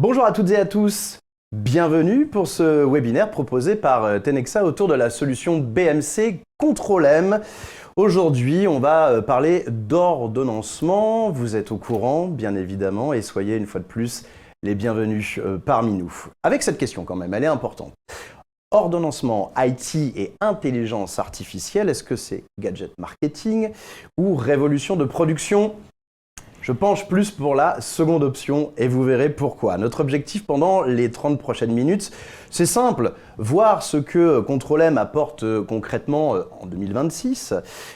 Bonjour à toutes et à tous, bienvenue pour ce webinaire proposé par Tenexa autour de la solution BMC Control-M. Aujourd'hui, on va parler d'ordonnancement. Vous êtes au courant, bien évidemment, et soyez une fois de plus les bienvenus parmi nous. Avec cette question quand même, elle est importante. Ordonnancement, IT et intelligence artificielle, est-ce que c'est gadget marketing ou révolution de production ? Je penche plus pour la seconde option et vous verrez pourquoi. Notre objectif pendant les 30 prochaines minutes, c'est simple, voir ce que Control-M apporte concrètement en 2026,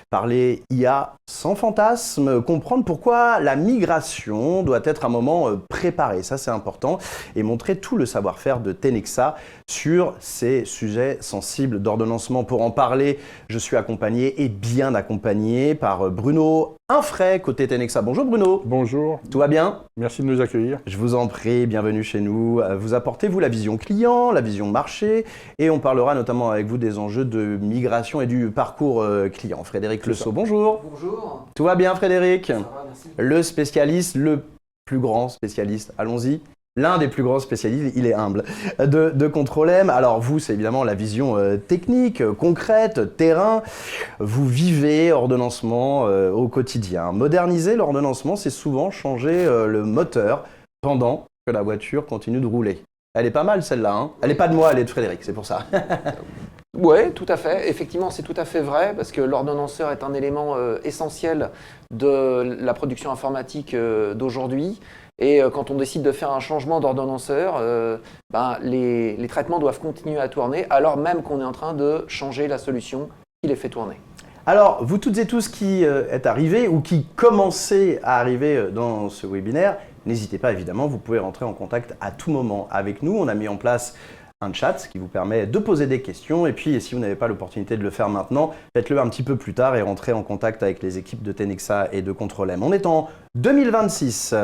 parler IA sans fantasme, comprendre pourquoi la migration doit être un moment préparé, ça c'est important, et montrer tout le savoir-faire de Tenexa sur ces sujets sensibles d'ordonnancement. Pour en parler, je suis accompagné et bien accompagné par Bruno Infray, côté Tenexa. Bonjour Bruno. Bonjour. Tout va bien ? Merci de nous accueillir. Je vous en prie, bienvenue chez nous. Vous apportez, vous, la vision client, la vision marché, et on parlera notamment avec vous des enjeux de migration et du parcours client. Frédéric Le Sceau, bonjour. Bonjour. Tout va bien Frédéric ? Ça va, merci. Le spécialiste, le plus grand spécialiste, allons-y. L'un des plus grands spécialistes, il est humble, de Control-M. Alors vous, c'est évidemment la vision technique, concrète, terrain. Vous vivez ordonnancement au quotidien. Moderniser l'ordonnancement, c'est souvent changer le moteur pendant que la voiture continue de rouler. Elle est pas mal celle-là, hein ? Elle n'est pas de moi, elle est de Frédéric, c'est pour ça. Oui, tout à fait. Effectivement, c'est tout à fait vrai parce que l'ordonnanceur est un élément essentiel de la production informatique d'aujourd'hui. Et quand on décide de faire un changement d'ordonnanceur, les traitements doivent continuer à tourner alors même qu'on est en train de changer la solution qui les fait tourner. Alors, vous toutes et tous qui êtes arrivés ou qui commencez à arriver dans ce webinaire, n'hésitez pas évidemment, vous pouvez rentrer en contact à tout moment avec nous. On a mis en place un chat qui vous permet de poser des questions et puis si vous n'avez pas l'opportunité de le faire maintenant, faites-le un petit peu plus tard et rentrez en contact avec les équipes de Tenexa et de Control-M. On est en 2026.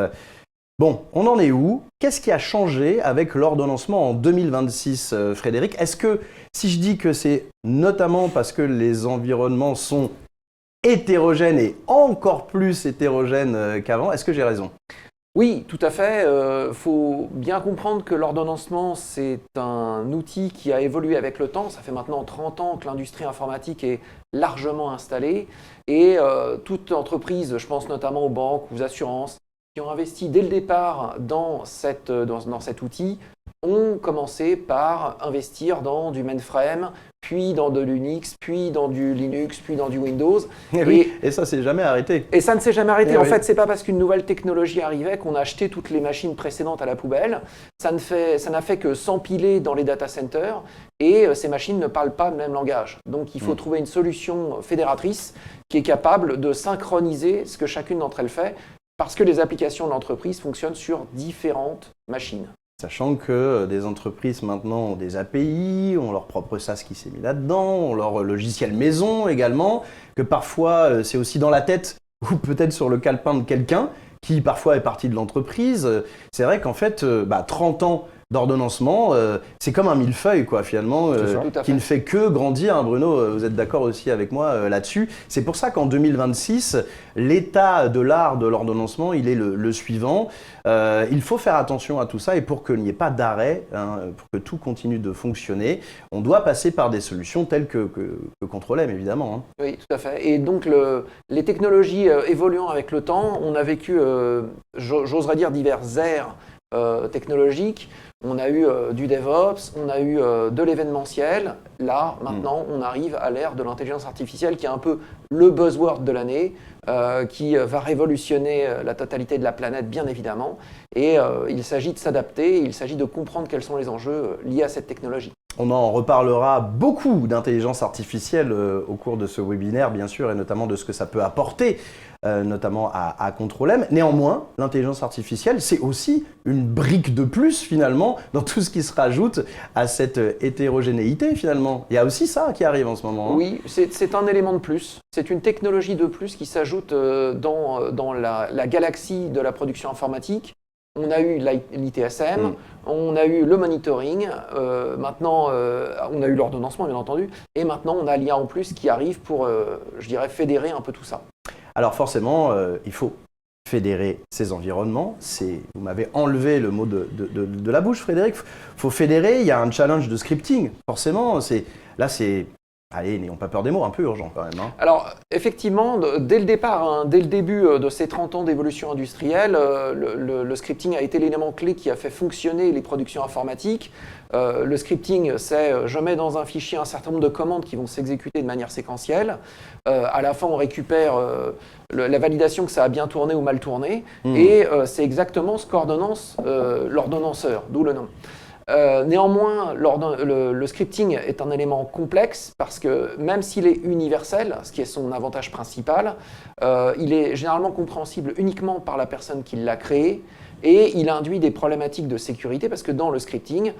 Bon, on en est où ? Qu'est-ce qui a changé avec l'ordonnancement en 2026, Frédéric ? Est-ce que, si je dis que c'est notamment parce que les environnements sont hétérogènes et encore plus hétérogènes qu'avant, est-ce que j'ai raison ? Oui, tout à fait. Faut bien comprendre que l'ordonnancement, c'est un outil qui a évolué avec le temps. Ça fait maintenant 30 ans que l'industrie informatique est largement installée. Et toute entreprise, je pense notamment aux banques, aux assurances, qui ont investi dès le départ dans cet outil, ont commencé par investir dans du mainframe, puis dans de l'Unix, puis dans du Linux, puis dans du Windows. Et ça s'est jamais arrêté. Et ça ne s'est jamais arrêté. Et en oui. fait, c'est pas parce qu'une nouvelle technologie arrivait qu'on a acheté toutes les machines précédentes à la poubelle. Ça n'a fait que s'empiler dans les data centers et ces machines ne parlent pas le même langage. Donc il faut trouver une solution fédératrice qui est capable de synchroniser ce que chacune d'entre elles fait parce que les applications de l'entreprise fonctionnent sur différentes machines. Sachant que des entreprises maintenant ont des API, ont leur propre SaaS qui s'est mis là-dedans, ont leur logiciel maison également, que parfois c'est aussi dans la tête ou peut-être sur le calepin de quelqu'un qui parfois est parti de l'entreprise. C'est vrai qu'en fait, 30 ans d'ordonnancement, c'est comme un millefeuille quoi, finalement, qui ne fait que grandir. Hein, Bruno, vous êtes d'accord aussi avec moi là-dessus. C'est pour ça qu'en 2026, l'état de l'art de l'ordonnancement, il est le suivant. Il faut faire attention à tout ça et pour qu'il n'y ait pas d'arrêt, pour que tout continue de fonctionner, on doit passer par des solutions telles que Control-M, évidemment. Hein. Oui, tout à fait. Et donc, les technologies évoluant avec le temps, on a vécu, j'oserais dire, divers ères technologiques. On a eu du DevOps, on a eu de l'événementiel. Là, maintenant, on arrive à l'ère de l'intelligence artificielle qui est un peu le buzzword de l'année, qui va révolutionner la totalité de la planète, bien évidemment. Et il s'agit de s'adapter, il s'agit de comprendre quels sont les enjeux liés à cette technologie. On en reparlera beaucoup d'intelligence artificielle au cours de ce webinaire, bien sûr, et notamment de ce que ça peut apporter, notamment à Control-M. Néanmoins, l'intelligence artificielle, c'est aussi une brique de plus, finalement, dans tout ce qui se rajoute à cette hétérogénéité, finalement. Il y a aussi ça qui arrive en ce moment. Hein. Oui, c'est un élément de plus. C'est une technologie de plus qui s'ajoute dans la galaxie de la production informatique. On a eu l'ITSM, on a eu le monitoring, maintenant on a eu l'ordonnancement bien entendu, et maintenant on a l'IA en plus qui arrive pour, je dirais, fédérer un peu tout ça. Alors forcément, il faut fédérer ces environnements. Vous m'avez enlevé le mot de la bouche, Frédéric. Il faut fédérer, il y a un challenge de scripting, forcément. Allez, n'ayons pas peur des mots, un peu urgent quand même. Alors, effectivement, dès le départ, dès le début de ces 30 ans d'évolution industrielle, le scripting a été l'élément clé qui a fait fonctionner les productions informatiques. Le scripting, c'est je mets dans un fichier un certain nombre de commandes qui vont s'exécuter de manière séquentielle. À la fin, on récupère la validation que ça a bien tourné ou mal tourné. Et c'est exactement ce qu'ordonnance l'ordonnanceur, d'où le nom. Néanmoins, le scripting est un élément complexe parce que même s'il est universel, ce qui est son avantage principal, il est généralement compréhensible uniquement par la personne qui l'a créé et il induit des problématiques de sécurité parce que dans le scripting,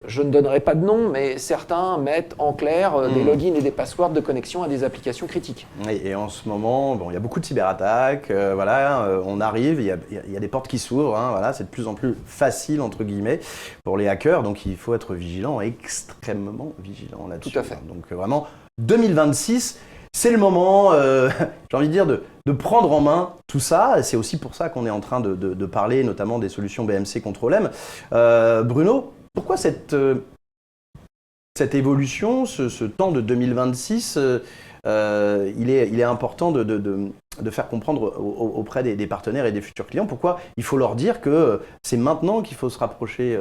je ne donnerai pas de nom, mais certains mettent en clair des logins et des passwords de connexion à des applications critiques. Et en ce moment, il y a beaucoup de cyberattaques, on arrive, il y a des portes qui s'ouvrent, c'est de plus en plus facile, entre guillemets, pour les hackers, donc il faut être vigilant, extrêmement vigilant là-dessus. Tout à fait. Donc vraiment, 2026, c'est le moment, j'ai envie de dire, de prendre en main tout ça. C'est aussi pour ça qu'on est en train de parler notamment des solutions BMC Control-M. Bruno, pourquoi cette évolution, ce temps de 2026, il est important de faire comprendre auprès des partenaires et des futurs clients pourquoi il faut leur dire que c'est maintenant qu'il faut se rapprocher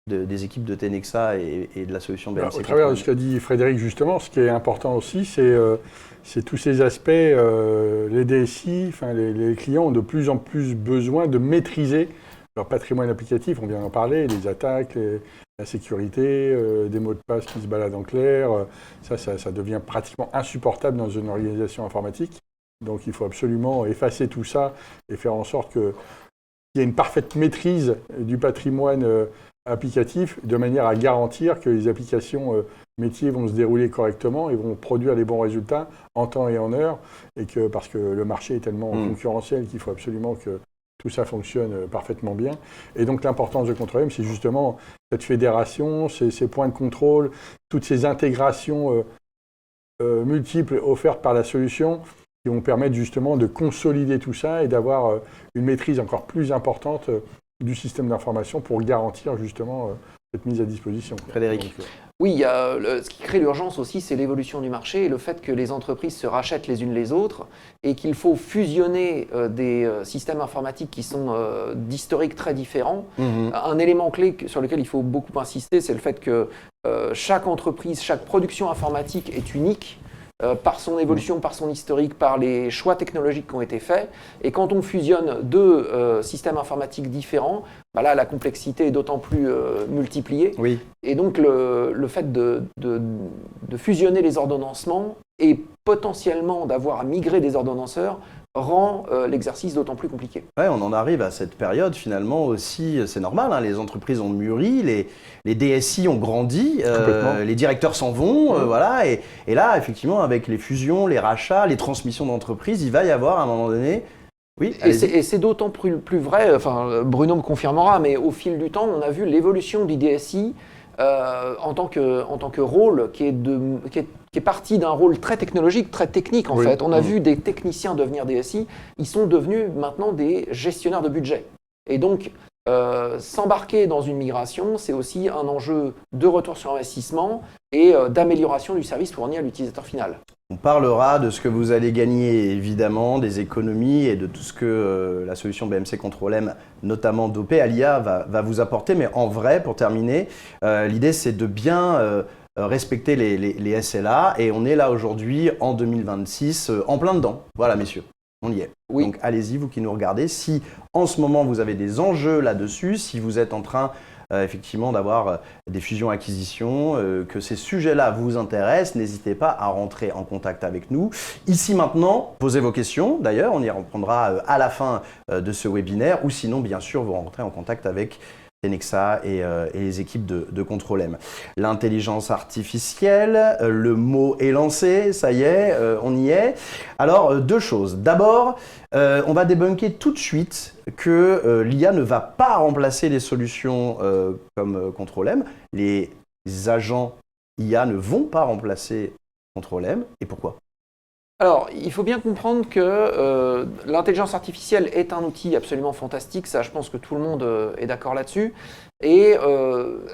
des équipes de Tenexa et de la solution BMC. Au travers de ce qu'a dit Frédéric justement, ce qui est important aussi, c'est tous ces aspects, les DSI, les clients ont de plus en plus besoin de maîtriser leur patrimoine applicatif, on vient d'en parler, les attaques, la sécurité, des mots de passe qui se baladent en clair, ça devient pratiquement insupportable dans une organisation informatique. Donc il faut absolument effacer tout ça et faire en sorte qu'il y ait une parfaite maîtrise du patrimoine applicatif de manière à garantir que les applications métiers vont se dérouler correctement et vont produire les bons résultats en temps et en heure, parce que le marché est tellement concurrentiel qu'il faut absolument que tout ça fonctionne parfaitement bien. Et donc l'importance de Control-M, c'est justement cette fédération, ces points de contrôle, toutes ces intégrations multiples offertes par la solution qui vont permettre justement de consolider tout ça et d'avoir une maîtrise encore plus importante du système d'information pour garantir justement cette mise à disposition. Frédéric. Oui, ce qui crée l'urgence aussi, c'est l'évolution du marché et le fait que les entreprises se rachètent les unes les autres et qu'il faut fusionner des systèmes informatiques qui sont d'historiques très différents. Un élément clé sur lequel il faut beaucoup insister, c'est le fait que chaque entreprise, chaque production informatique est unique. Par son évolution, par son historique, par les choix technologiques qui ont été faits. Et quand on fusionne deux systèmes informatiques différents, là, la complexité est d'autant plus multipliée. Oui. Et donc, le fait de fusionner les ordonnancements et potentiellement d'avoir à migrer des ordonnanceurs rend l'exercice d'autant plus compliqué. Ouais, on en arrive à cette période finalement aussi, c'est normal, les entreprises ont mûri, les DSI ont grandi, les directeurs s'en vont, et là effectivement avec les fusions, les rachats, les transmissions d'entreprises, il va y avoir à un moment donné... Oui, et c'est d'autant plus vrai, Bruno me confirmera, mais au fil du temps, on a vu l'évolution du DSI en tant que rôle qui est parti d'un rôle très technologique, très technique en fait. On a vu des techniciens devenir DSI, ils sont devenus maintenant des gestionnaires de budget. Et donc, s'embarquer dans une migration, c'est aussi un enjeu de retour sur investissement et d'amélioration du service fourni à l'utilisateur final. On parlera de ce que vous allez gagner, évidemment, des économies et de tout ce que la solution BMC Control-M, notamment dopée à l'IA, va vous apporter. Mais en vrai, pour terminer, l'idée, c'est de bien respecter les SLA. Et on est là aujourd'hui, en 2026, en plein dedans. Voilà, messieurs, on y est. Oui. Donc, allez-y, vous qui nous regardez. Si, en ce moment, vous avez des enjeux là-dessus, si vous êtes en train... effectivement d'avoir des fusions-acquisitions, que ces sujets-là vous intéressent, n'hésitez pas à rentrer en contact avec nous. Ici maintenant, posez vos questions, d'ailleurs, on y répondra à la fin de ce webinaire, ou sinon, bien sûr, vous rentrez en contact avec Tenexa et les équipes de Control-M. L'intelligence artificielle, le mot est lancé, ça y est, on y est. Alors, deux choses. D'abord, on va débunker tout de suite que l'IA ne va pas remplacer les solutions comme Control-M. Les agents IA ne vont pas remplacer Control-M. Et pourquoi ? Alors, il faut bien comprendre que l'intelligence artificielle est un outil absolument fantastique, ça je pense que tout le monde est d'accord là-dessus, et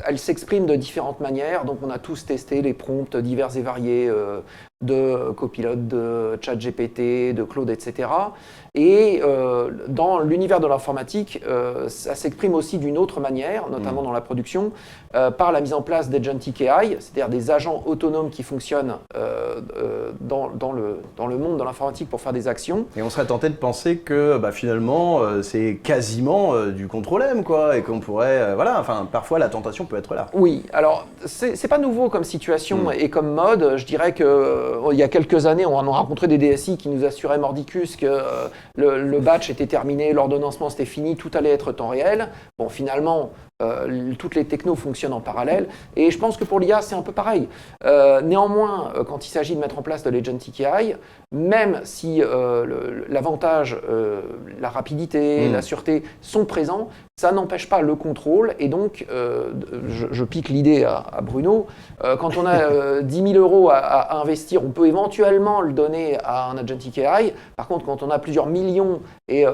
elle s'exprime de différentes manières, donc on a tous testé les prompts divers et variés de Copilot, de ChatGPT, de Claude, etc. Et dans l'univers de l'informatique, ça s'exprime aussi d'une autre manière, notamment dans la production, par la mise en place d'Agentic AI, c'est-à-dire des agents autonomes qui fonctionnent dans le monde de l'informatique pour faire des actions. Et on serait tenté de penser que finalement, c'est quasiment du contrôle M, quoi, et qu'on pourrait... parfois la tentation peut être là. Oui, alors c'est pas nouveau comme situation et comme mode. Je dirais que il y a quelques années, on a rencontré des DSI qui nous assuraient mordicus que le batch était terminé, l'ordonnancement c'était fini, tout allait être temps réel. Bon, finalement, toutes les technos fonctionnent en parallèle et je pense que pour l'IA c'est un peu pareil. Néanmoins, quand il s'agit de mettre en place de l'Agentic AI, même si l'avantage, la rapidité, la sûreté sont présents, ça n'empêche pas le contrôle et donc je pique l'idée à Bruno, quand on a 10 000 euros à investir, on peut éventuellement le donner à un Agentic AI. Par contre, quand on a plusieurs millions et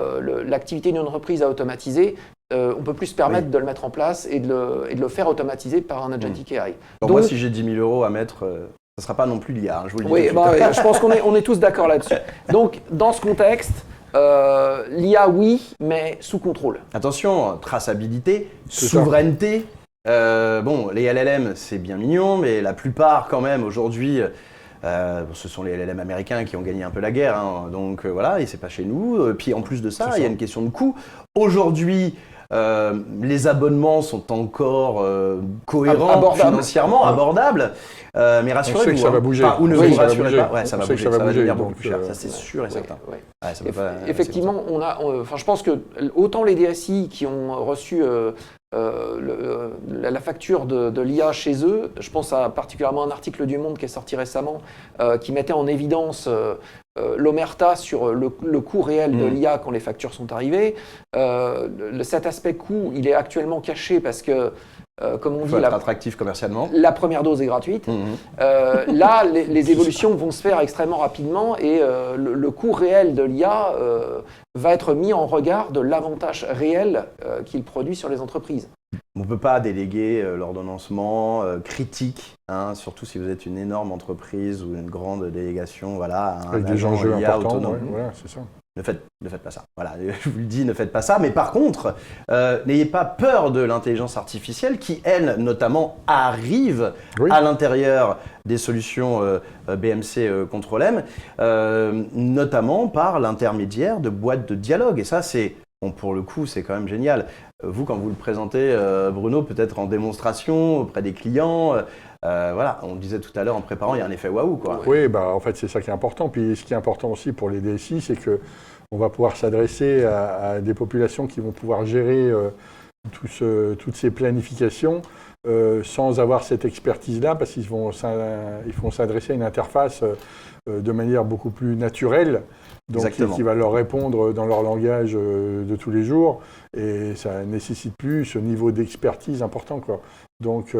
l'activité d'une entreprise à automatiser, on peut plus se permettre de le mettre en place et de le faire automatiser par un Agentic AI. Donc moi, si j'ai 10 000 euros à mettre, ce ne sera pas non plus l'IA, je vous le dis. Oui, je pense qu'on est tous d'accord là-dessus. Donc, dans ce contexte, l'IA, oui, mais sous contrôle. Attention, traçabilité, souveraineté. Les LLM, c'est bien mignon, mais la plupart, quand même, aujourd'hui, ce sont les LLM américains qui ont gagné un peu la guerre. Donc voilà, et c'est pas chez nous. Puis en plus de ça, il y a une question de coût. Aujourd'hui, les abonnements sont encore cohérents financièrement, abordables. Mais rassurez-vous, on sait que ça va bouger. Ou ne vous rassurez pas. Ouais, ça va bouger, ça va devenir beaucoup donc, plus cher. Ça, c'est sûr et certain. Effectivement, je pense que autant les DSI qui ont reçu la facture de l'IA chez eux, je pense particulièrement à un article du Monde qui est sorti récemment, qui mettait en évidence l'omerta sur le coût réel de l'IA quand les factures sont arrivées. Cet aspect coût, il est actuellement caché parce que comme on dit, être attractif commercialement. La première dose est gratuite. Là, les évolutions vont se faire extrêmement rapidement et le coût réel de l'IA va être mis en regard de l'avantage réel qu'il produit sur les entreprises. On ne peut pas déléguer l'ordonnancement critique, surtout si vous êtes une énorme entreprise ou une grande délégation, à un agent IA autonome. Voilà, c'est ça. Ne faites pas ça. Voilà, je vous le dis, ne faites pas ça. Mais par contre, n'ayez pas peur de l'intelligence artificielle qui, elle, notamment, arrive à l'intérieur des solutions BMC Control M, notamment par l'intermédiaire de boîtes de dialogue. Et ça, pour le coup, c'est quand même génial. Vous, quand vous le présentez, Bruno, peut-être en démonstration auprès des clients, on disait tout à l'heure en préparant, il y a un effet waouh, quoi. Oui, en fait, c'est ça qui est important. Puis ce qui est important aussi pour les DSI, c'est qu'on va pouvoir s'adresser à des populations qui vont pouvoir gérer toutes ces planifications sans avoir cette expertise-là, parce qu'ils vont s'adresser à une interface de manière beaucoup plus naturelle, donc qui va leur répondre dans leur langage de tous les jours, et ça ne nécessite plus ce niveau d'expertise important, quoi. Donc,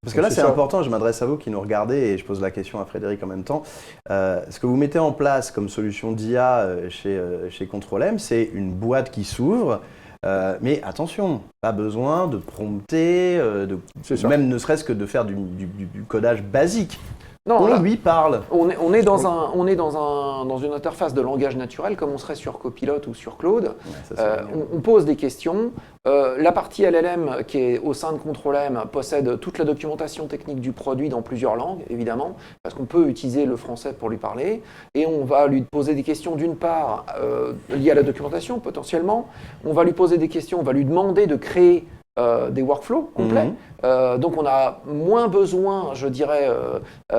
parce que là, c'est important, je m'adresse à vous qui nous regardez et je pose la question à Frédéric en même temps. Ce que vous mettez en place comme solution d'IA chez Control M, c'est une boîte qui s'ouvre. Mais attention, pas besoin de prompter, même ne serait-ce que de faire du codage basique. Non, on lui parle. On est dans une interface de langage naturel comme on serait sur Copilot ou sur Claude. On pose des questions. La partie LLM qui est au sein de Control M possède toute la documentation technique du produit dans plusieurs langues, évidemment, parce qu'on peut utiliser le français pour lui parler. Et on va lui poser des questions d'une part liées à la documentation potentiellement. On va lui poser des questions, on va lui demander de créer des workflows complets. Donc on a moins besoin, je dirais,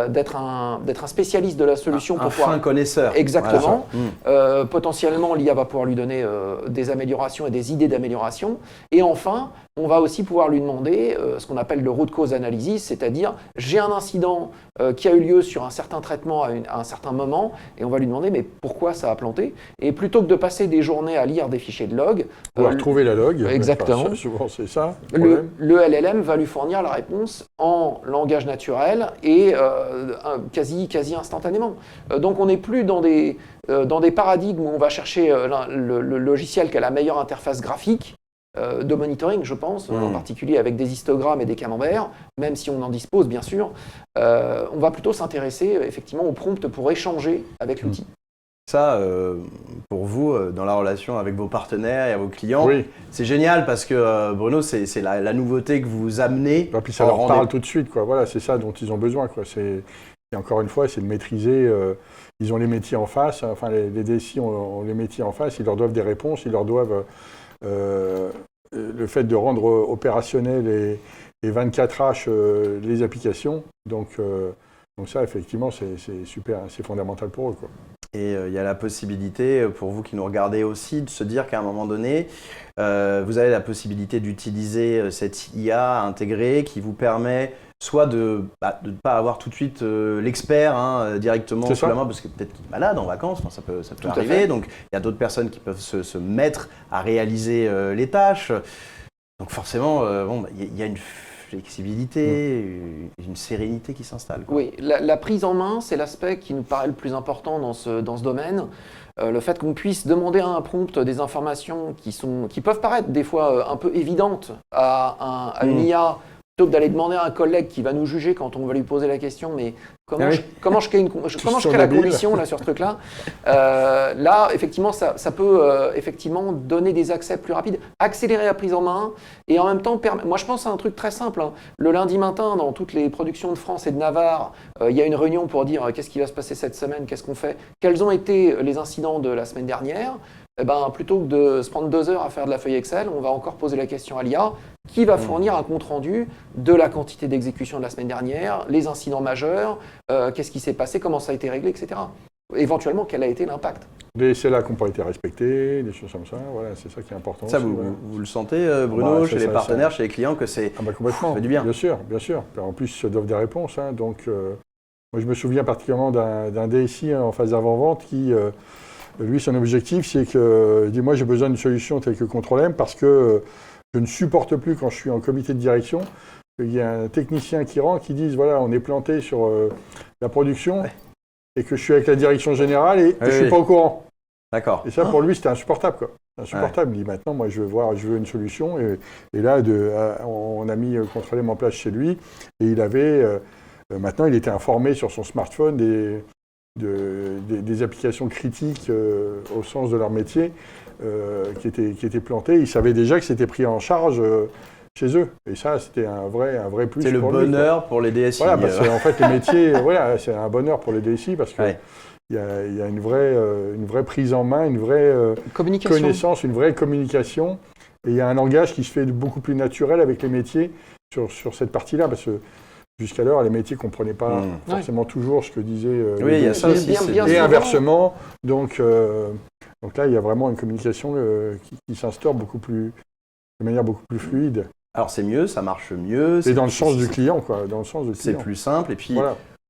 d'être un spécialiste de la solution. Un fin connaisseur. Exactement. Potentiellement, l'IA va pouvoir lui donner des améliorations et des idées d'amélioration. Et enfin, on va aussi pouvoir lui demander ce qu'on appelle le root cause analysis, c'est-à-dire j'ai un incident qui a eu lieu sur un certain traitement à un certain moment, et on va lui demander mais pourquoi ça a planté. Et plutôt que de passer des journées à lire des fichiers de log, on va retrouver la log. Exactement. Enfin, souvent c'est ça. Le LLM va lui fournir la réponse en langage naturel et quasi instantanément. Donc on n'est plus dans des paradigmes où on va chercher le logiciel qui a la meilleure interface graphique de monitoring, je pense, en particulier avec des histogrammes et des camemberts, même si on en dispose bien sûr. On va plutôt s'intéresser effectivement au prompt pour échanger avec l'outil. Ça, pour vous, dans la relation avec vos partenaires et à vos clients, Oui. c'est génial parce que Bruno, c'est la nouveauté que vous amenez. Et puis ça leur parle tout de suite, quoi. Voilà, c'est ça dont ils ont besoin, quoi. Et encore une fois, c'est de maîtriser. Ils ont les métiers en face, enfin les DSI ont les métiers en face, ils leur doivent des réponses, ils leur doivent le fait de rendre opérationnel et 24H les applications. Donc ça, effectivement, c'est super, c'est fondamental pour eux, quoi. Et il y a la possibilité, pour vous qui nous regardez aussi, de se dire qu'à un moment donné, vous avez la possibilité d'utiliser cette IA intégrée qui vous permet soit de ne pas avoir tout de suite l'expert directement sous la main, parce que peut-être qu'il est malade en vacances, ça peut arriver. Donc il y a d'autres personnes qui peuvent se mettre à réaliser les tâches. Donc forcément, il y a une flexibilité, une sérénité qui s'installe. Oui, la prise en main, c'est l'aspect qui nous paraît le plus important dans ce domaine. Le fait qu'on puisse demander à un prompt des informations qui peuvent paraître des fois un peu évidentes à une IA, plutôt que d'aller demander à un collègue qui va nous juger quand on va lui poser la question, mais comment je crée la condition là, sur ce truc-là. Là, effectivement, ça peut effectivement donner des accès plus rapides, accélérer la prise en main, et en même temps, moi je pense à un truc très simple. Le lundi matin, dans toutes les productions de France et de Navarre, il y a une réunion pour dire qu'est-ce qui va se passer cette semaine, qu'est-ce qu'on fait, quels ont été les incidents de la semaine dernière. Plutôt que de se prendre 2 heures à faire de la feuille Excel, on va encore poser la question à l'IA qui va fournir un compte-rendu de la quantité d'exécution de la semaine dernière, les incidents majeurs, qu'est-ce qui s'est passé, comment ça a été réglé, etc. Éventuellement, quel a été l'impact. Les SLA qui n'ont pas été respectés, des choses comme ça, voilà, c'est ça qui est important. Ça, aussi, vous le sentez, Bruno, chez les partenaires, chez les clients, que c'est complètement, fait du bien. Bien sûr. En plus, ils se doivent des réponses. Donc, moi, je me souviens particulièrement d'un DSI en phase d'avant-vente qui... lui, son objectif, c'est que, il dit, moi, j'ai besoin d'une solution telle que Control-M parce que je ne supporte plus, quand je suis en comité de direction, qu'il y a un technicien qui rentre, qui dise, voilà, on est planté sur la production et que je suis avec la direction générale et je ne suis pas au courant. D'accord. Et ça, pour lui, c'était insupportable, quoi. Insupportable. Il dit, maintenant, moi, je veux une solution. Et là, on a mis Control-M en place chez lui et il avait, maintenant, il était informé sur son smartphone des applications critiques au sens de leur métier qui étaient plantées. Ils savaient déjà que c'était pris en charge chez eux. Et ça, c'était un vrai plus. C'est le bonheur pour les DSI. Voilà, parce qu'en fait, les métiers, voilà, c'est un bonheur pour les DSI parce que il y a une vraie prise en main, une vraie connaissance, une vraie communication. Et il y a un langage qui se fait beaucoup plus naturel avec les métiers sur cette partie-là. Parce que jusqu'alors, les métiers ne comprenaient pas forcément toujours ce que disaient il y a ça aussi. Et inversement. Donc là, il y a vraiment une communication qui s'instaure de manière beaucoup plus fluide. Alors c'est mieux, ça marche mieux. Et dans le sens du client, quoi. Dans le sens du c'est client. plus simple. Et puis,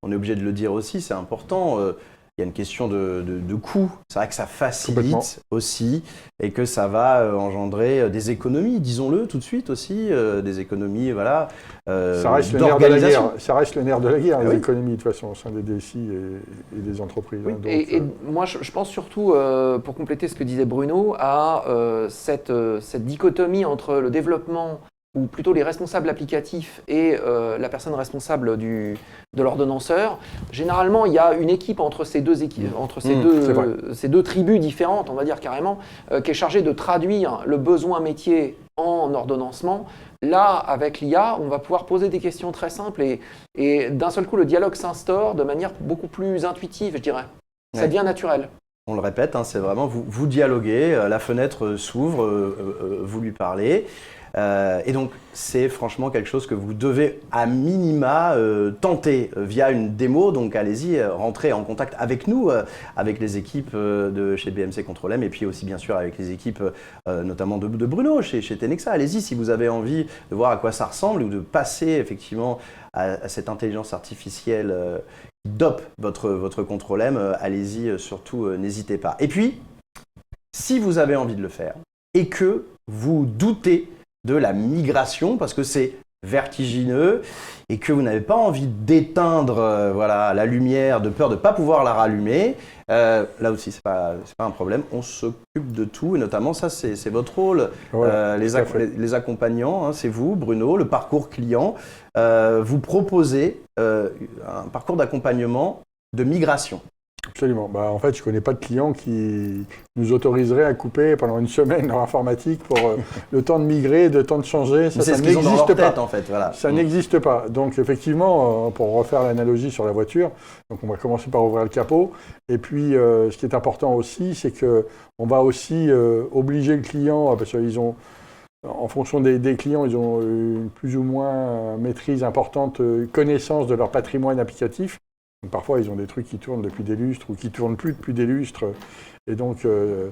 on est obligé de le dire aussi, c'est important. Il y a une question de coût. C'est vrai que ça facilite aussi et que ça va engendrer des économies, disons-le tout de suite aussi, des économies, voilà. Ça reste le nerf de la guerre. Ça reste le nerf de la guerre, les économies de toute façon au sein des DSI et des entreprises. Oui. Donc, et moi, je pense surtout, pour compléter ce que disait Bruno, à cette dichotomie entre le développement ou plutôt les responsables applicatifs et la personne responsable de l'ordonnanceur. Généralement, il y a une équipe entre ces deux tribus différentes, on va dire carrément, qui est chargée de traduire le besoin métier en ordonnancement. Là, avec l'IA, on va pouvoir poser des questions très simples et d'un seul coup, le dialogue s'instaure de manière beaucoup plus intuitive, je dirais. Ça devient naturel. On le répète, c'est vraiment, vous dialoguez, la fenêtre s'ouvre, vous lui parlez. Et donc, c'est franchement quelque chose que vous devez à minima tenter via une démo. Donc, allez-y, rentrez en contact avec nous, avec les équipes de chez BMC Control M et puis aussi, bien sûr, avec les équipes notamment de Bruno chez Tenexa. Allez-y si vous avez envie de voir à quoi ça ressemble ou de passer effectivement à cette intelligence artificielle qui dope votre Control M. Allez-y, surtout, n'hésitez pas. Et puis, si vous avez envie de le faire et que vous doutez de la migration parce que c'est vertigineux et que vous n'avez pas envie d'éteindre la lumière de peur de ne pas pouvoir la rallumer, là aussi, c'est pas un problème. On s'occupe de tout et notamment, ça, c'est votre rôle. Les accompagnants, hein, c'est vous, Bruno, le parcours client. Vous proposez un parcours d'accompagnement de migration. Absolument. En fait, je ne connais pas de client qui nous autoriserait à couper pendant une semaine leur informatique pour le temps de migrer, le temps de changer. Ça n'existe pas. En fait, voilà. Ça n'existe pas. Donc, effectivement, pour refaire l'analogie sur la voiture, donc on va commencer par ouvrir le capot. Et puis, ce qui est important aussi, c'est qu'on va aussi obliger le client, parce qu'ils ont, en fonction des clients, ils ont une plus ou moins maîtrise importante, connaissance de leur patrimoine applicatif. Donc, parfois, ils ont des trucs qui tournent depuis des lustres ou qui ne tournent plus depuis des lustres. Et donc, une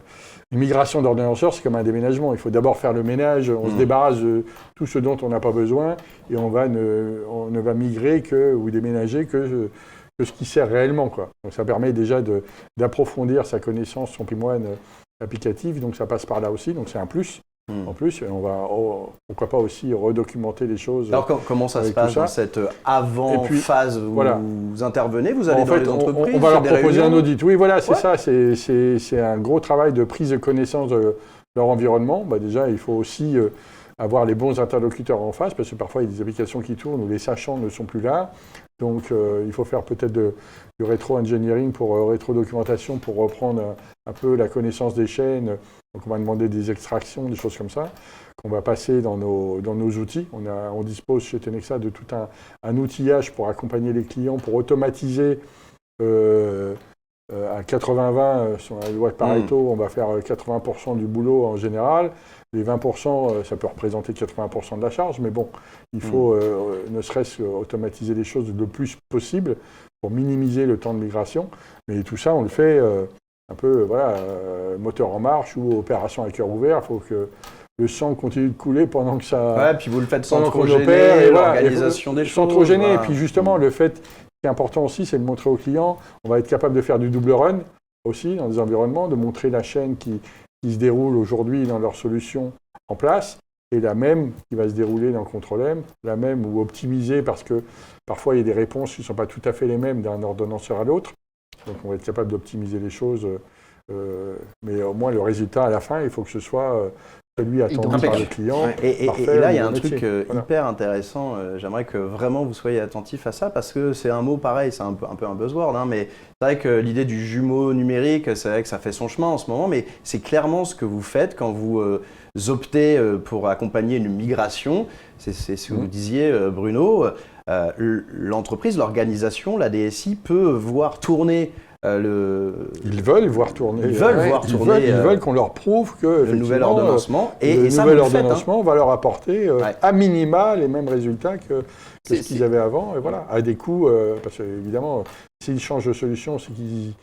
migration d'ordonnanceur, c'est comme un déménagement. Il faut d'abord faire le ménage, on se débarrasse de tout ce dont on n'a pas besoin et on ne va migrer ou déménager que ce qui sert réellement, quoi. Donc, ça permet déjà d'approfondir sa connaissance, son patrimoine applicatif. Donc, ça passe par là aussi. Donc, c'est un plus. En plus, on va, pourquoi pas aussi redocumenter les choses. Alors, comment ça se passe dans cette avant-phase où vous intervenez? Vous allez dans les entreprises? On va leur proposer un audit. Oui, voilà, c'est ça. C'est un gros travail de prise de connaissance de leur environnement. Déjà, il faut aussi avoir les bons interlocuteurs en face, parce que parfois, il y a des applications qui tournent où les sachants ne sont plus là. Donc, il faut faire peut-être du rétro-engineering rétro-documentation pour reprendre un peu la connaissance des chaînes. Donc, on va demander des extractions, des choses comme ça, qu'on va passer dans nos outils. On dispose chez Tenexa de tout un outillage pour accompagner les clients, pour automatiser à 80-20 sur la loi de Pareto, on va faire 80% du boulot en général. Les 20%, ça peut représenter 80% de la charge, mais bon, il faut ne serait-ce automatiser les choses le plus possible pour minimiser le temps de migration. Mais tout ça, on le fait un peu, moteur en marche ou opération à cœur ouvert. Il faut que le sang continue de couler pendant que ça... Ouais, puis vous le faites sans trop gêner, l'organisation des choses. Sans trop gêner, et puis justement, le fait qui est important aussi, c'est de montrer aux clients, on va être capable de faire du double run aussi dans des environnements, de montrer la chaîne qui se déroule aujourd'hui dans leur solution en place, et la même qui va se dérouler dans le Control M, la même ou optimisée, parce que parfois il y a des réponses qui ne sont pas tout à fait les mêmes d'un ordonnanceur à l'autre. Donc on va être capable d'optimiser les choses, mais au moins le résultat à la fin, il faut que ce soit celui attendu par le client. Et là, il y a un truc hyper intéressant. J'aimerais que vraiment vous soyez attentifs à ça, parce que c'est un mot pareil, c'est un peu un buzzword, hein, mais c'est vrai que l'idée du jumeau numérique, c'est vrai que ça fait son chemin en ce moment, mais c'est clairement ce que vous faites quand vous optez pour accompagner une migration. C'est ce que vous disiez, Bruno. L'entreprise, l'organisation, la DSI peut voir tourner Ils veulent voir tourner. Ils veulent qu'on leur prouve que le nouvel ordonnancement nouvel ordonnancement va leur apporter à minima les mêmes résultats que ce qu'ils avaient avant, et voilà, à des coûts, parce que évidemment, s'ils changent de solution, c'est qu'ils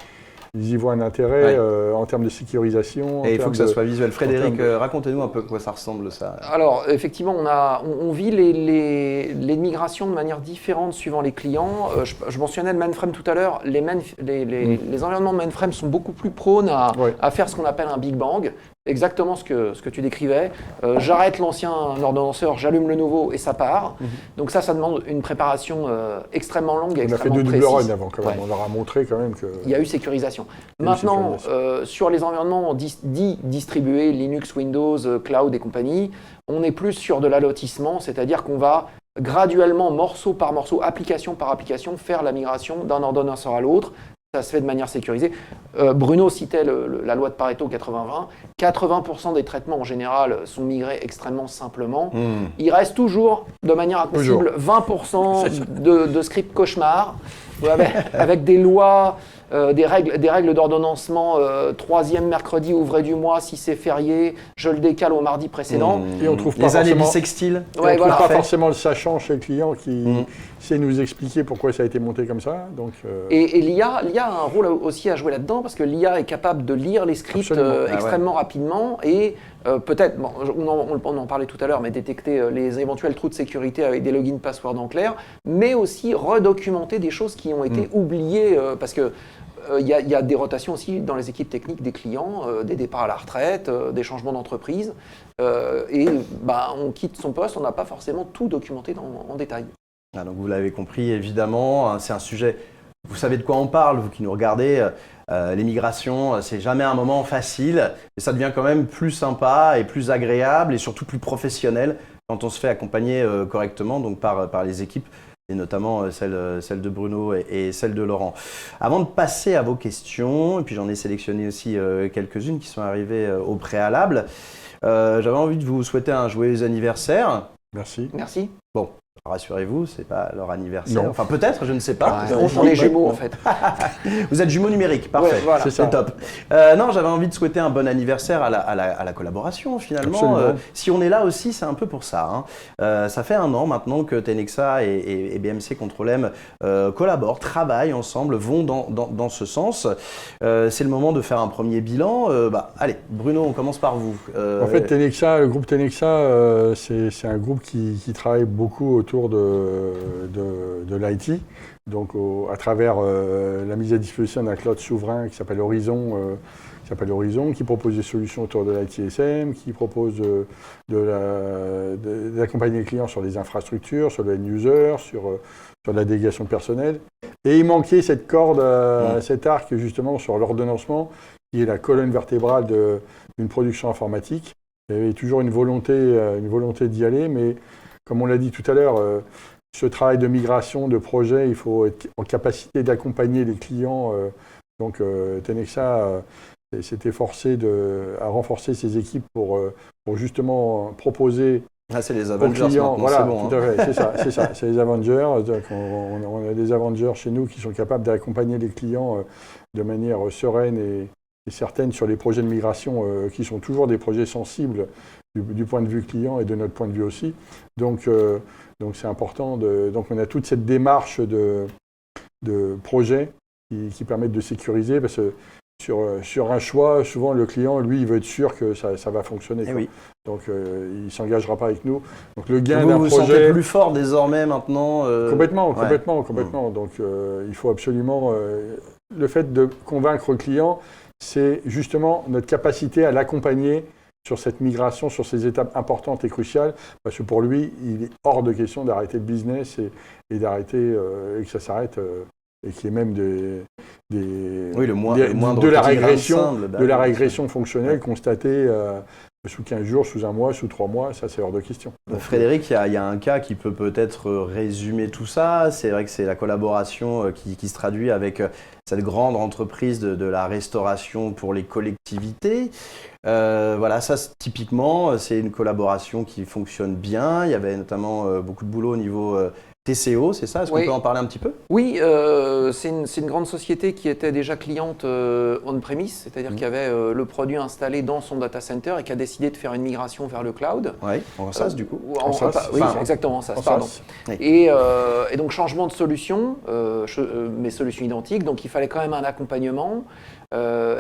y voient un intérêt en termes de sécurisation. Et il faut que ça soit visuel. Frédéric, racontez-nous un peu quoi ça ressemble, ça. Alors, effectivement, on vit les migrations de manière différente suivant les clients. Je mentionnais le mainframe tout à l'heure. Les environnements de mainframe sont beaucoup plus prônes à faire ce qu'on appelle un Big Bang. Exactement ce que tu décrivais. J'arrête l'ancien ordonnanceur, j'allume le nouveau et ça part. Donc ça demande une préparation extrêmement longue et extrêmement précise. On a fait 2 double runs avant quand même. On leur a montré quand même que... Il y a eu sécurisation. Maintenant, sur les environnements dits distribués, Linux, Windows, Cloud et compagnie, on est plus sur de l'allotissement, c'est-à-dire qu'on va graduellement, morceau par morceau, application par application, faire la migration d'un ordonnanceur à l'autre. Ça se fait de manière sécurisée. Bruno citait la loi de Pareto 80-20. 80% des traitements en général sont migrés extrêmement simplement. Il reste toujours, de manière impossible, 20% de scripts cauchemars. avec des lois, des règles d'ordonnancement, 3e mercredi ouvré du mois, si c'est férié, je le décale au mardi précédent. Et on trouve pas les années forcément, bissextiles. Ouais, on trouve voilà. pas forcément le sachant chez le client qui sait nous expliquer pourquoi ça a été monté comme ça. Donc, Et l'IA a un rôle aussi à jouer là-dedans parce que l'IA est capable de lire les scripts extrêmement rapidement et peut-être, on en parlait tout à l'heure, mais détecter les éventuels trous de sécurité avec des logins passwords en clair, mais aussi redocumenter des choses qui ont été oubliées parce que il y a des rotations aussi dans les équipes techniques des clients, des départs à la retraite, des changements d'entreprise. Et on quitte son poste, on n'a pas forcément tout documenté en détail. Ah, donc vous l'avez compris, évidemment, hein, c'est un sujet, vous savez de quoi on parle, vous qui nous regardez, les migrations, c'est jamais un moment facile, mais ça devient quand même plus sympa et plus agréable et surtout plus professionnel quand on se fait accompagner correctement donc par les équipes. Et notamment celle de Bruno et celle de Laurent. Avant de passer à vos questions, et puis j'en ai sélectionné aussi quelques-unes qui sont arrivées au préalable, j'avais envie de vous souhaiter un joyeux anniversaire. merci. Merci. Bon, rassurez-vous, c'est pas leur anniversaire. Non. Enfin peut-être, je ne sais pas. On est jumeaux en fait. Vous êtes jumeaux numériques, parfait. Ouais, voilà. C'est ça. C'est top. Non, j'avais envie de souhaiter un bon anniversaire à la collaboration finalement. Absolument. Si on est là aussi, c'est un peu pour ça. Hein. Ça fait 1 an maintenant que Tenexa et BMC Control-M collaborent, travaillent ensemble, vont dans ce sens. C'est le moment de faire un premier bilan. Allez, Bruno, on commence par vous. En fait, le groupe Tenexa, c'est un groupe qui travaille beaucoup autour de l'IT, donc à travers la mise à disposition d'un cloud souverain qui s'appelle Horizon, qui propose des solutions autour de l'ITSM, qui propose d'accompagner les clients sur les infrastructures, sur le end-user, sur la délégation de personnel. Et il manquait cette corde, cet arc justement sur l'ordonnancement, qui est la colonne vertébrale d'une production informatique. Il y avait toujours une volonté d'y aller, mais comme on l'a dit tout à l'heure, ce travail de migration, de projet, il faut être en capacité d'accompagner les clients. Donc Tenexa s'est forcé à renforcer ses équipes pour justement proposer c'est les aux Avengers clients. maintenant, Voilà, c'est bon. tout à fait, c'est ça, c'est les Avengers. Donc, on a des Avengers chez nous qui sont capables d'accompagner les clients de manière sereine et certaine sur les projets de migration qui sont toujours des projets sensibles du point de vue client et de notre point de vue aussi. Donc c'est important. Donc on a toute cette démarche de projet qui permettent de sécuriser parce que sur un choix, souvent le client, lui, il veut être sûr que ça va fonctionner. Oui. Donc il ne s'engagera pas avec nous. Donc le gain Vous d'un vous projet... sentez plus fort désormais maintenant Complètement. Donc il faut absolument... le fait de convaincre le client, c'est justement notre capacité à l'accompagner sur cette migration, sur ces étapes importantes et cruciales, parce que pour lui, il est hors de question d'arrêter le business et d'arrêter et que ça s'arrête et qu'il y ait même de la régression fonctionnelle constatée sous 15 jours, sous 1 mois, sous 3 mois, ça c'est hors de question. Donc, Frédéric, il y a un cas qui peut peut-être résumer tout ça. C'est vrai que c'est la collaboration qui se traduit avec cette grande entreprise de la restauration pour les collectivités. Ça typiquement, c'est une collaboration qui fonctionne bien. Il y avait notamment beaucoup de boulot au niveau TCO, c'est ça? Est-ce qu'on peut en parler un petit peu? Oui, c'est une grande société qui était déjà cliente on-premise, c'est-à-dire qu'il y avait le produit installé dans son data center et qui a décidé de faire une migration vers le cloud. Oui, en SaaS du coup. Oui, exactement, en SaaS, pardon. Oui. Et donc changement de solution, mais solution identique, donc il fallait quand même un accompagnement.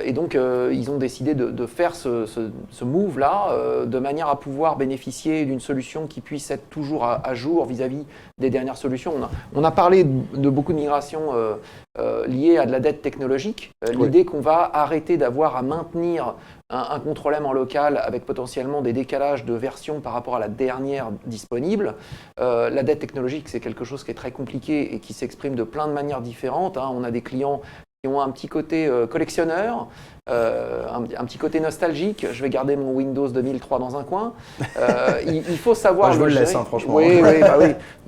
Et donc ils ont décidé de faire ce move-là de manière à pouvoir bénéficier d'une solution qui puisse être toujours à jour vis-à-vis des dernières solutions. On a parlé de beaucoup de migrations liées à de la dette technologique. L'idée qu'on va arrêter d'avoir à maintenir un contrôle-M en local avec potentiellement des décalages de version par rapport à la dernière disponible. La dette technologique, c'est quelque chose qui est très compliqué et qui s'exprime de plein de manières différentes. On a des clients qui ont un petit côté collectionneur, un petit côté nostalgique. Je vais garder mon Windows 2003 dans un coin. Il faut savoir. Moi, je vous le gérer. laisse, franchement. Oui,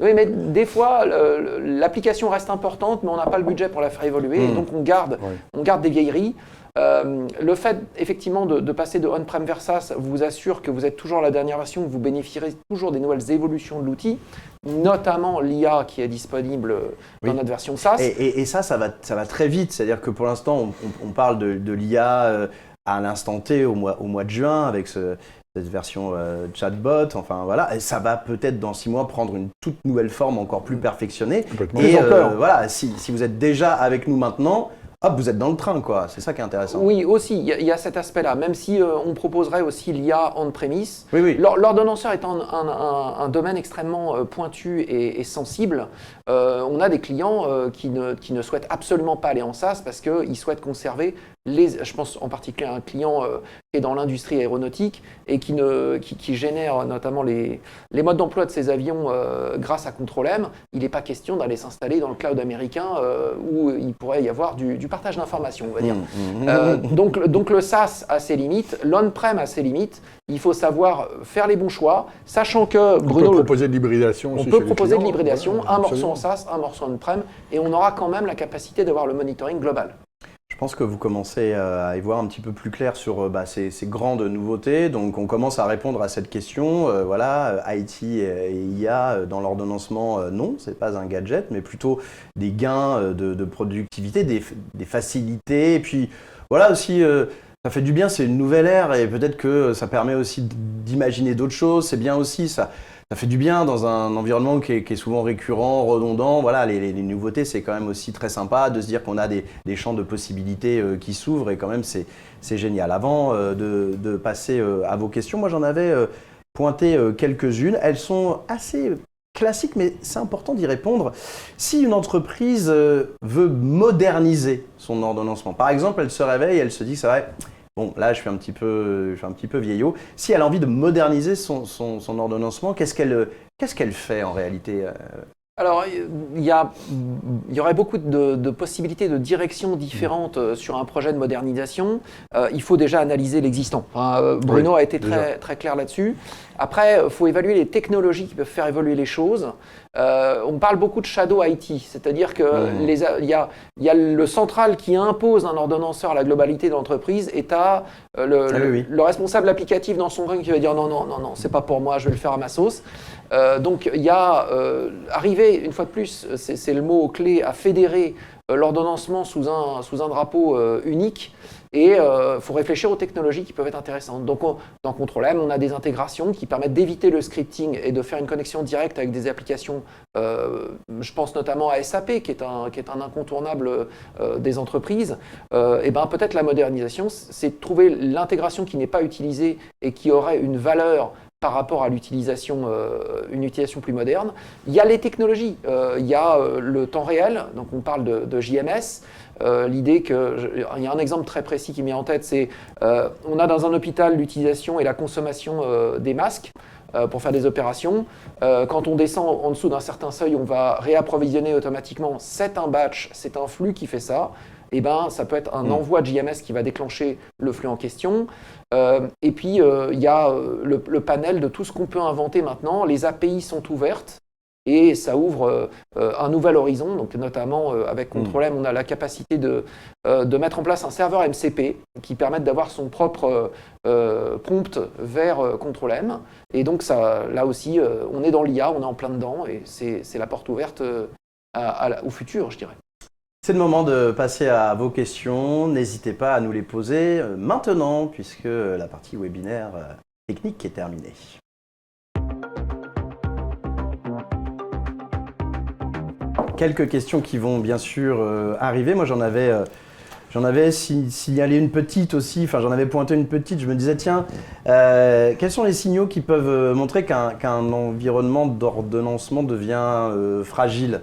mais des fois, l'application reste importante, mais on n'a pas le budget pour la faire évoluer. Et donc, on garde des vieilleries. Le fait effectivement de passer de on-prem vers SaaS vous assure que vous êtes toujours à la dernière version, que vous bénéficierez toujours des nouvelles évolutions de l'outil, notamment l'IA qui est disponible dans notre version SaaS. Et ça va très vite. C'est-à-dire que pour l'instant, on parle de l'IA à l'instant T au mois de juin avec cette version chatbot. Enfin voilà, et ça va peut-être dans 6 mois prendre une toute nouvelle forme encore plus perfectionnée. Et voilà, si vous êtes déjà avec nous maintenant, hop, vous êtes dans le train, quoi. C'est ça qui est intéressant. Oui, aussi, il y a cet aspect-là. Même si on proposerait aussi l'IA on-premise, oui. L'ordonnanceur étant un domaine extrêmement pointu et sensible, on a des clients qui ne souhaitent absolument pas aller en SaaS parce qu'ils souhaitent conserver je pense en particulier à un client qui est dans l'industrie aéronautique et qui génère notamment les modes d'emploi de ces avions grâce à Control-M. Il n'est pas question d'aller s'installer dans le cloud américain où il pourrait y avoir du partage d'informations, on va dire. Donc le SaaS a ses limites, l'on-prem a ses limites. Il faut savoir faire les bons choix, sachant que Bruno... On peut proposer de l'hybridation aussi. On peut proposer de l'hybridation, un morceau en SaaS, un morceau on-prem, et on aura quand même la capacité d'avoir le monitoring global. Je pense que vous commencez à y voir un petit peu plus clair sur ces grandes nouveautés. Donc on commence à répondre à cette question. IT et IA dans l'ordonnancement, non, ce n'est pas un gadget, mais plutôt des gains de productivité, des facilités. Et puis voilà aussi, ça fait du bien, c'est une nouvelle ère et peut-être que ça permet aussi d'imaginer d'autres choses. C'est bien aussi, ça fait du bien dans un environnement qui est souvent récurrent, redondant. Voilà, les nouveautés, c'est quand même aussi très sympa de se dire qu'on a des champs de possibilités qui s'ouvrent et quand même, c'est génial. Avant de passer à vos questions, moi j'en avais pointé quelques-unes. Elles sont assez classiques, mais c'est important d'y répondre. Si une entreprise veut moderniser son ordonnancement, par exemple, elle se réveille, elle se dit, c'est vrai, bon, là, je suis un petit peu vieillot. Si elle a envie de moderniser son ordonnancement, qu'est-ce qu'elle fait en réalité Alors, il y aurait beaucoup de possibilités de directions différentes sur un projet de modernisation. Il faut déjà analyser l'existant. Bruno a été très clair là-dessus. Après, il faut évaluer les technologies qui peuvent faire évoluer les choses. On parle beaucoup de shadow IT, c'est-à-dire qu'il y a le central qui impose un ordonnanceur à la globalité de l'entreprise et tu as le responsable applicatif dans son coin qui va dire non, c'est pas pour moi, je vais le faire à ma sauce. Donc il y a arriver, une fois de plus, c'est le mot clé, à fédérer l'ordonnancement sous un drapeau unique. Et il faut réfléchir aux technologies qui peuvent être intéressantes. Donc dans Control-M, on a des intégrations qui permettent d'éviter le scripting et de faire une connexion directe avec des applications. Je pense notamment à SAP, qui est un incontournable des entreprises. Et ben peut-être la modernisation, c'est de trouver l'intégration qui n'est pas utilisée et qui aurait une valeur par rapport à une utilisation plus moderne. Il y a les technologies, il y a le temps réel, donc on parle de JMS. L'idée il y a un exemple très précis qui m'est en tête, c'est on a dans un hôpital l'utilisation et la consommation des masques pour faire des opérations. Quand on descend en dessous d'un certain seuil, on va réapprovisionner automatiquement. C'est un batch, c'est un flux qui fait ça. Et ben, ça peut être un envoi de JMS qui va déclencher le flux en question. Et puis, il y a le panel de tout ce qu'on peut inventer maintenant. Les API sont ouvertes et ça ouvre un nouvel horizon. Donc, notamment, avec Control-M, on a la capacité de mettre en place un serveur MCP qui permet d'avoir son propre prompt vers Control-M. Et donc, ça, là aussi, on est dans l'IA, on est en plein dedans et c'est la porte ouverte au futur, je dirais. C'est le moment de passer à vos questions. N'hésitez pas à nous les poser maintenant, puisque la partie webinaire technique est terminée. Quelques questions qui vont bien sûr arriver. Moi, j'en avais signalé une petite aussi, enfin j'en avais pointé une petite. Je me disais, tiens, quels sont les signaux qui peuvent montrer qu'un environnement d'ordonnancement devient fragile ?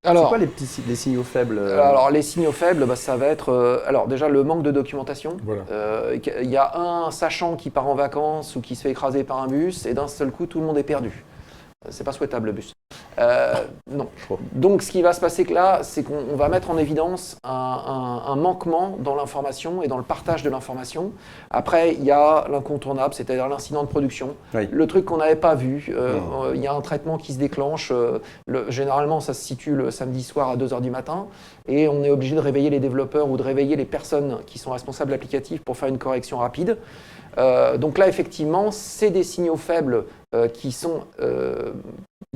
C'est quoi les signaux faibles Alors, les signaux faibles, ça va être déjà le manque de documentation. Voilà. Il y a un sachant qui part en vacances ou qui se fait écraser par un bus et d'un seul coup, tout le monde est perdu. C'est pas souhaitable le bus. Non. Donc ce qui va se passer là, c'est qu'on va mettre en évidence un manquement dans l'information et dans le partage de l'information. Après, il y a l'incontournable, c'est-à-dire l'incident de production. Oui. Le truc qu'on n'avait pas vu, il y a un traitement qui se déclenche. Généralement, ça se situe le samedi soir à 2h du matin et on est obligé de réveiller les développeurs ou de réveiller les personnes qui sont responsables applicatifs pour faire une correction rapide. Donc là, effectivement, c'est des signaux faibles qui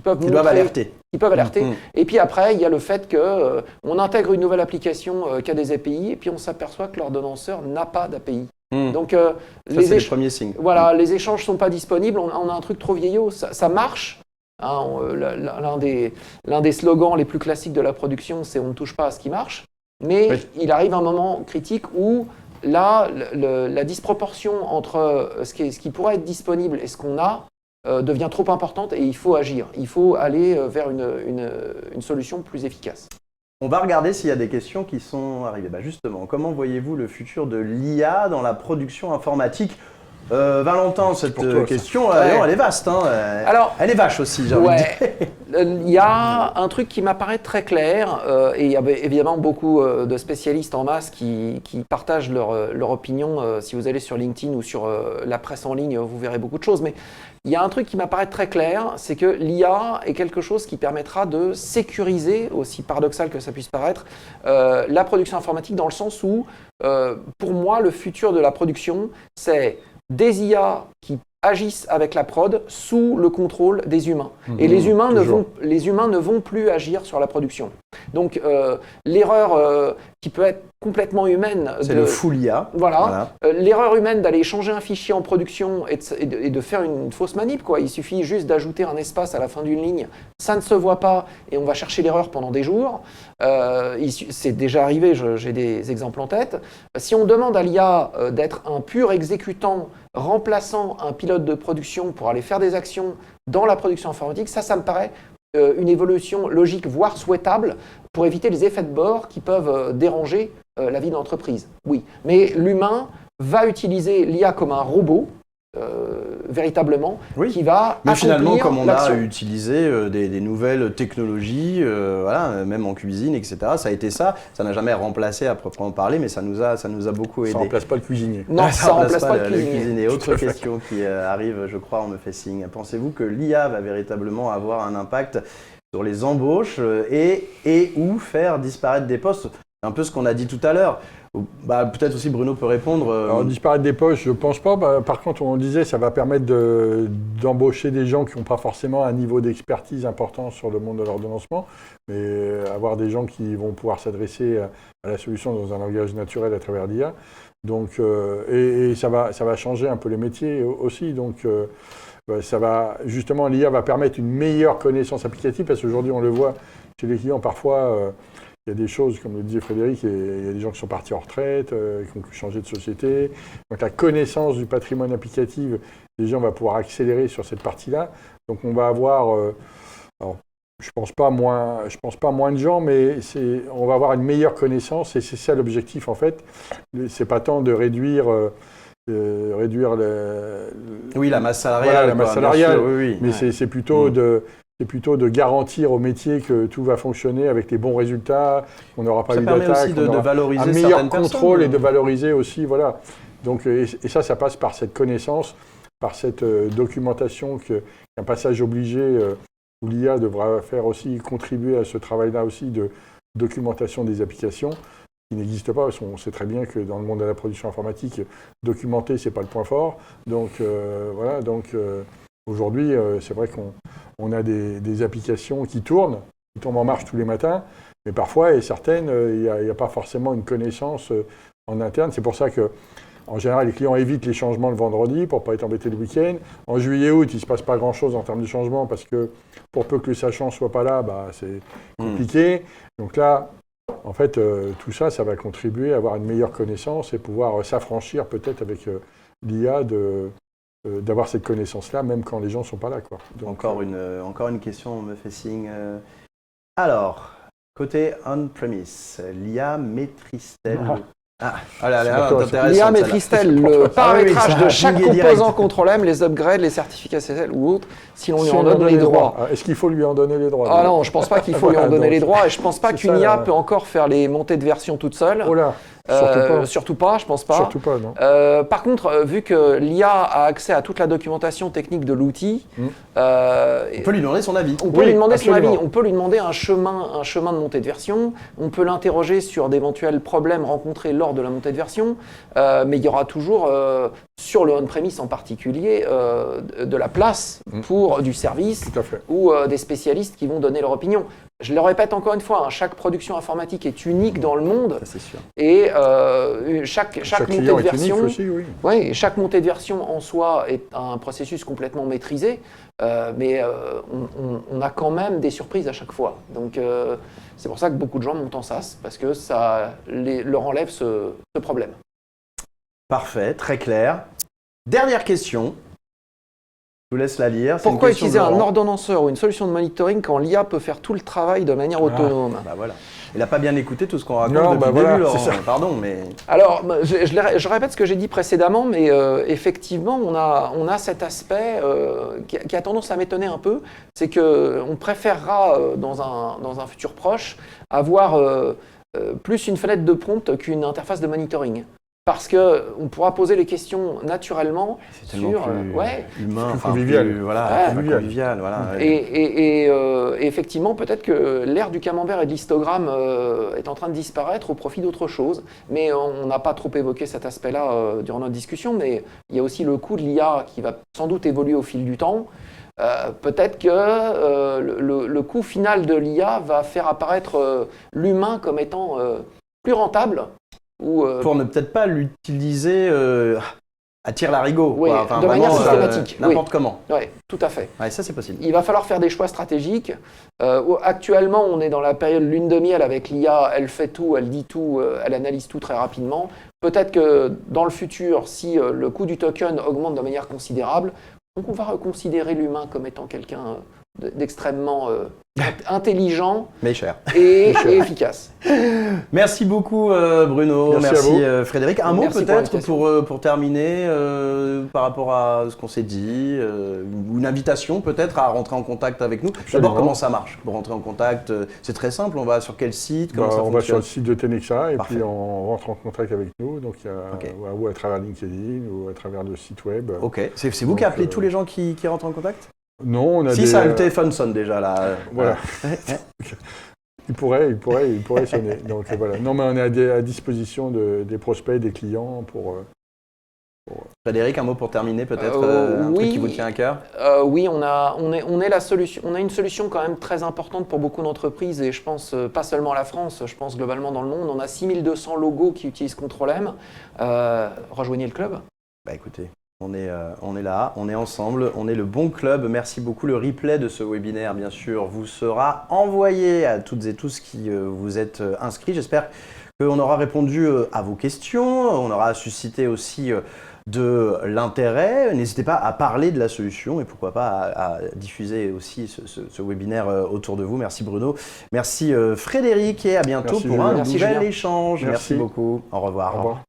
doivent alerter. Qui peuvent alerter. Et puis après, il y a le fait qu'on intègre une nouvelle application qui a des API et puis on s'aperçoit que l'ordonnanceur n'a pas d'API. Donc ça, c'est les premiers signes. Voilà, les échanges ne sont pas disponibles, on a un truc trop vieillot, ça marche. Hein, l'un des slogans les plus classiques de la production, c'est « on ne touche pas à ce qui marche ». Mais il arrive un moment critique où là, la disproportion entre ce qui pourrait être disponible et ce qu'on a devient trop importante et il faut agir. Il faut aller vers une solution plus efficace. On va regarder s'il y a des questions qui sont arrivées. Justement, comment voyez-vous le futur de l'IA dans la production informatique ? Valentin, cette question, elle est vaste. Hein. Alors, elle est vache aussi, j'ai envie de dire. Il y a un truc qui m'apparaît très clair, et il y a évidemment beaucoup de spécialistes en masse qui partagent leur opinion. Si vous allez sur LinkedIn ou sur la presse en ligne, vous verrez beaucoup de choses. Mais il y a un truc qui m'apparaît très clair, c'est que l'IA est quelque chose qui permettra de sécuriser, aussi paradoxal que ça puisse paraître, la production informatique dans le sens où, pour moi, le futur de la production, c'est des IA qui agissent avec la prod sous le contrôle des humains. Et les humains ne vont plus agir sur la production. Donc l'erreur qui peut être complètement humaine... C'est le full IA. Voilà. L'erreur humaine d'aller changer un fichier en production et de faire une fausse manip, quoi. Il suffit juste d'ajouter un espace à la fin d'une ligne, ça ne se voit pas et on va chercher l'erreur pendant des jours. C'est déjà arrivé, j'ai des exemples en tête. Si on demande à l'IA d'être un pur exécutant remplaçant un pilote de production pour aller faire des actions dans la production informatique, ça me paraît une évolution logique, voire souhaitable, pour éviter les effets de bord qui peuvent déranger la vie de l'entreprise. Oui, mais l'humain va utiliser l'IA comme un robot, véritablement, qui va mais finalement, comme on l'action. a utilisé des nouvelles technologies, même en cuisine, etc., ça a été ça. Ça n'a jamais remplacé à proprement parler, mais ça nous a beaucoup aidé. Ça ne remplace pas le cuisinier. Non, ça ne remplace pas le cuisinier. Autre question qui arrive, je crois, on me fait signe. Pensez-vous que l'IA va véritablement avoir un impact sur les embauches et ou faire disparaître des postes ? Un peu ce qu'on a dit tout à l'heure. Peut-être aussi Bruno peut répondre. Alors, disparaître des postes, je ne pense pas. Par contre, on disait, ça va permettre d'embaucher des gens qui n'ont pas forcément un niveau d'expertise important sur le monde de l'ordonnancement, mais avoir des gens qui vont pouvoir s'adresser à la solution dans un langage naturel à travers l'IA. Donc, et ça va changer un peu les métiers aussi. Donc, justement, l'IA va permettre une meilleure connaissance applicative, parce qu'aujourd'hui, on le voit chez les clients, parfois... il y a des choses, comme le disait Frédéric, il y a des gens qui sont partis en retraite, qui ont changé de société. Donc la connaissance du patrimoine applicatif, les gens vont pouvoir accélérer sur cette partie-là. Donc on va avoir, alors, je pense pas moins de gens, mais on va avoir une meilleure connaissance et c'est ça l'objectif en fait. C'est pas tant de réduire la masse salariale. Voilà, la masse salariale, oui. Mais c'est plutôt de garantir au métier que tout va fonctionner avec les bons résultats, qu'on n'aura pas eu d'attaque. Ça permet aussi de valoriser un meilleur certaines contrôle personnes. Et de valoriser aussi, voilà. Donc, et ça passe par cette connaissance, par cette documentation, qu'un passage obligé où l'IA devra faire aussi, contribuer à ce travail-là aussi de documentation des applications, qui n'existe pas, parce qu'on sait très bien que dans le monde de la production informatique, documenter, c'est pas le point fort. Donc, voilà, aujourd'hui, c'est vrai qu'on a des applications qui tombent en marche tous les matins, mais parfois, et certaines, il n'y a pas forcément une connaissance en interne. C'est pour ça que, en général, les clients évitent les changements le vendredi pour ne pas être embêtés le week-end. En juillet-août, il ne se passe pas grand-chose en termes de changement parce que pour peu que le sachant ne soit pas là, c'est compliqué. Donc là, en fait, tout ça, ça va contribuer à avoir une meilleure connaissance et pouvoir s'affranchir peut-être avec l'IA d'avoir cette connaissance-là, même quand les gens ne sont pas là, quoi. Donc, encore une question, on me fait signe. Alors, côté on-premise, l'IA maîtrise-t-elle Ah là là, D'accord, intéressant. L'IA celle-là. maîtrise-t-elle le paramétrage ça a de chaque pingé direct. composant contrôle-M, les upgrades, les certificats SSL ou autres, si l'on lui Si en on donne les droits? Est-ce qu'il faut lui en donner les droits? Ah non, je pense pas qu'il faut lui en Voilà, donner donc, les droits et je pense pas c'est qu'une ça, IA là. peut encore faire les montées de version toute seule. Oh là, surtout Surtout pas, je pense pas. Surtout pas, non. Par contre, vu que l'IA a accès à toute la documentation technique de l'outil, On peut lui demander son avis. on peut Oui, lui demander son absolument. avis, on peut lui demander un chemin de montée de version, on peut l'interroger sur d'éventuels problèmes rencontrés lors de la montée de version, mais il y aura toujours, sur le on-premise en particulier, de la place pour du service Tout à fait. ou des spécialistes qui vont donner leur opinion. Je le répète encore une fois, hein, chaque production informatique est unique dans le monde Ça, c'est sûr. et chaque montée client de est unique version, aussi, oui. ouais, et chaque montée de version en soi est un processus complètement maîtrisé, mais on a quand même des surprises à chaque fois. Donc c'est pour ça que beaucoup de gens montent en SaaS, parce que ça leur enlève ce problème. Parfait, très clair. Dernière question. Je vous laisse la lire. C'est une Pourquoi question utiliser de un Laurent. ordonnanceur ou une solution de monitoring quand l'IA peut faire tout le travail de manière autonome? Bah voilà. Il n'a pas bien écouté tout ce qu'on raconte Non, depuis bah le début, voilà, Laurent. c'est ça. Pardon, mais Alors, je répète ce que j'ai dit précédemment, mais effectivement, on a cet aspect qui a tendance à m'étonner un peu, c'est qu'on préférera, dans un futur proche, avoir plus une fenêtre de prompt qu'une interface de monitoring. Parce qu'on pourra poser les questions naturellement c'est tellement sur... plus humain, plus enfin, convivial. voilà, Ouais. plus convivial, voilà. Et effectivement, peut-être que l'ère du camembert et de l'histogramme est en train de disparaître au profit d'autre chose. Mais on n'a pas trop évoqué cet aspect-là durant notre discussion. Mais il y a aussi le coût de l'IA qui va sans doute évoluer au fil du temps. Peut-être que le coût final de l'IA va faire apparaître l'humain comme étant plus rentable. Pour ne peut-être pas l'utiliser à tire-larigot. Oui, quoi. Enfin, de manière vraiment, systématique, n'importe comment. Oui, tout à fait. Ouais, ça, c'est possible. Il va falloir faire des choix stratégiques. Actuellement, on est dans la période lune de miel avec l'IA. Elle fait tout, elle dit tout, elle analyse tout très rapidement. Peut-être que dans le futur, si le coût du token augmente de manière considérable, donc on va reconsidérer l'humain comme étant quelqu'un d'extrêmement intelligent Mais cher. et efficace. Merci beaucoup Bruno, Merci à vous. Frédéric. Un mot Merci pour peut-être l'invitation. pour terminer par rapport à ce qu'on s'est dit, ou une invitation peut-être à rentrer en contact avec nous. Absolument. D'abord, comment ça marche pour rentrer en contact? C'est très simple, on va sur quel site, comment ça On va sur fonctionne? le site de Tenexa et Parfait. puis on rentre en contact avec nous. Donc il y a, Ok. ou à travers LinkedIn ou à travers le site web. Ok, c'est vous Donc, qui appelez tous les gens qui rentrent en contact? Non, on a Si des... ça, le téléphone sonne déjà là. Voilà. Il pourrait sonner. Donc voilà. Non, mais on est à disposition des prospects, des clients pour... Frédéric, un mot pour terminer peut-être, un oui. truc qui vous tient à cœur? Oui, on est la solution. On a une solution quand même très importante pour beaucoup d'entreprises et je pense pas seulement la France, je pense globalement dans le monde. On a 6200 logos qui utilisent Control-M. Rejoignez le club. Bah écoutez, on est là, on est ensemble, on est le bon club. Merci beaucoup. Le replay de ce webinaire, bien sûr, vous sera envoyé à toutes et tous qui vous êtes inscrits. J'espère qu'on aura répondu à vos questions, on aura suscité aussi de l'intérêt. N'hésitez pas à parler de la solution et pourquoi pas à diffuser aussi ce webinaire autour de vous. Merci Bruno, merci Frédéric et à bientôt Merci pour Julien. un Merci nouvel Julien. échange. Merci Merci. beaucoup. Au revoir. Au revoir.